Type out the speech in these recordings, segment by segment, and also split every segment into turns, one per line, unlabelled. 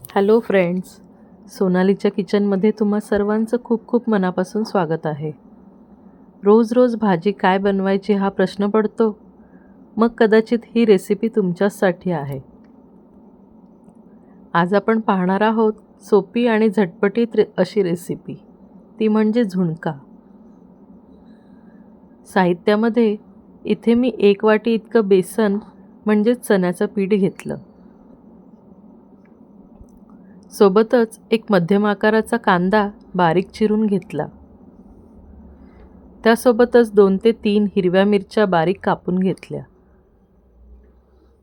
Hello friends, सोनालीच्या किचनमध्ये तुम्हा सर्वांचं खूप खूप मनापासून स्वागत आहे. रोज रोज भाजी काय बनवायची हा प्रश्न पडतो, मग कदाचित ही रेसिपी तुमच्याचसाठी आहे. आज आपण पाहणार आहोत सोपी आणि झटपटीत अशी रेसिपी, ती म्हणजे झुणका. साहित्यामध्ये इथे मी 1 वाटी इतकं बेसन म्हणजेच चण्याचं पीठ घेतलं. सोबतच एक मध्यम आकाराचा कांदा बारीक चिरून घेतला. त्यासोबतच 2 ते 3 हिरव्या मिरच्या बारीक कापून घेतल्या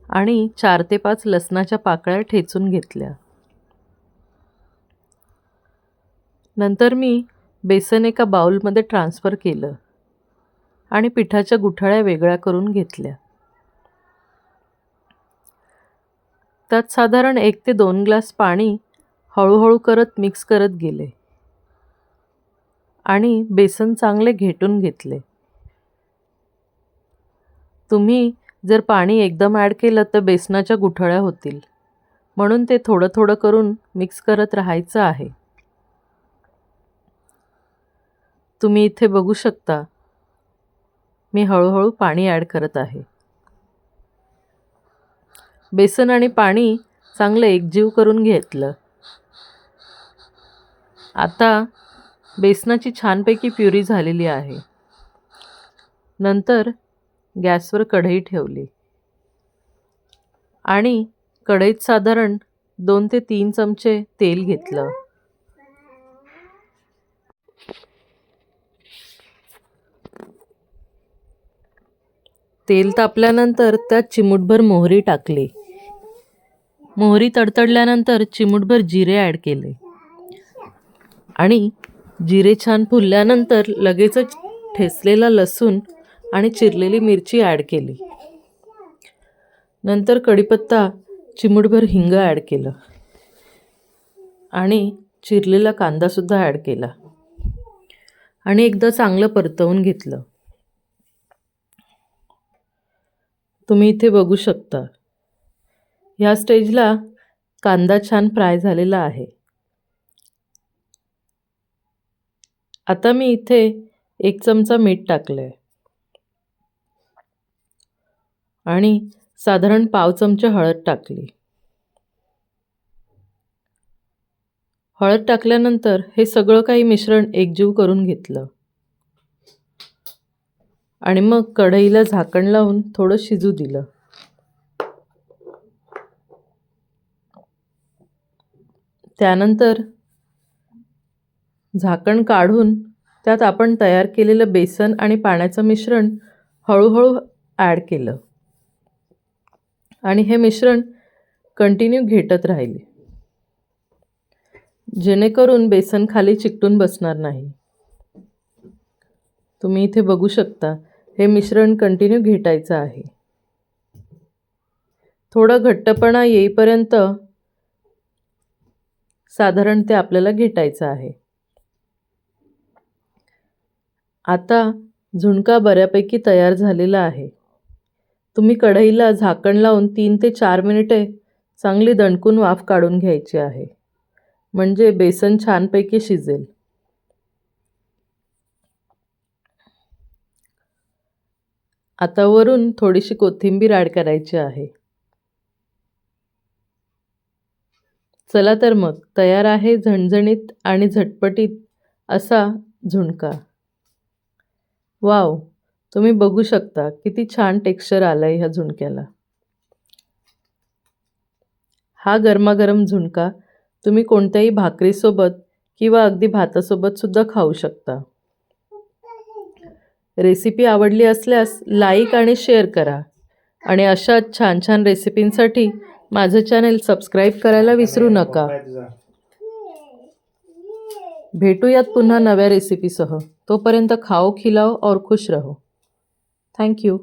आणि 4 ते 5 लसणाच्या पाकळ्या ठेचून घेतल्या. नंतर मी बेसन एका बाउलमध्ये ट्रान्सफर केलं आणि पिठाच्या गुठळ्या वेगळ्या करून घेतल्या. त्यात साधारण 1 ते 2 ग्लास पाणी हळूहळू करत मिक्स करत गेले आणि बेसन चांगले घेटून घेतले. तुम्ही जर पाणी एकदम ॲड केलं तर बेसनाच्या गुठळ्या होतील, म्हणून ते थोडं थोडं करून मिक्स करत राहायचं आहे. तुम्ही इथे बघू शकता, मी हळूहळू पाणी ॲड करत आहे. बेसन आणि पाणी चांगलं एकजीव करून घेतलं. आता बेसनाची छानपैकी प्युरी झालेली आहे. नंतर गॅसवर कढई ठेवली आणि कढईत साधारण 2 ते 3 चमचे तेल घेतलं. तेल तापल्यानंतर त्यात चिमूटभर मोहरी टाकली. मोहरी तडतडल्यानंतर चिमूटभर जिरे ॲड केले आणि जिरे छान फुलल्यानंतर लगेचच ठेचलेला लसूण आणि चिरलेली मिरची ॲड केली. नंतर कढीपत्ता, चिमूटभर हिंग ॲड केलं आणि चिरलेला कांदासुद्धा ॲड केला आणि एकदा चांगलं परतवून घेतलं. तुम्ही इथे बघू शकता, ह्या स्टेजला कांदा छान फ्राय झालेला आहे. आता मी इथे 1 चमचा मीठ टाकलंय आणि साधारण पाव चमचा हळद टाकली. हळद टाकल्यानंतर हे सगळं काही मिश्रण एकजीव करून घेतलं आणि मग कढईला झाकण लावून थोडं शिजू दिलं. त्यानंतर झाकण काढून त्यात आपण तयार केलेलं बेसन आणि पाण्याचं मिश्रण हळूहळू ॲड केलं आणि हे मिश्रण कंटिन्यू घेटत राहिले, जेणेकरून बेसन खाली चिकटून बसणार नाही. तुम्ही इथे बघू शकता, हे मिश्रण कंटिन्यू घेटायचं आहे. थोडा घट्टपणा येईपर्यंत साधारण ते आपल्याला घेटायचं आहे. आता झुणका बऱ्यापैकी तयार झालेला आहे. तुम्ही कढईला झाकण लावून 3 ते 4 मिनिटे चांगली दणकून वाफ काढून घ्यायची आहे, म्हणजे बेसन छानपैकी शिजेल. आता वरून थोडीशी कोथिंबीर ॲड करायची आहे. चला तर मग तयार आहे झणझणीत आणि झटपटीत असा झुणका. वाव, तुम्ही बघू शकता किती छान टेक्स्चर आलंय ह्या झुणक्याला. हा गरमागरम झुणका तुम्ही कोणत्याही भाकरीसोबत किंवा अगदी भातासोबत सुद्धा खाऊ शकता. रेसिपी आवडली असल्यास लाईक आणि शेअर करा आणि अशा छान छान रेसिपींसाठी माझं चॅनल सबस्क्राईब करायला विसरू नका. भेटूयात पुन्हा नव्या रेसिपीसह. तोपर्यंत खाओ खिलाओ और खुश रहो. Thank you.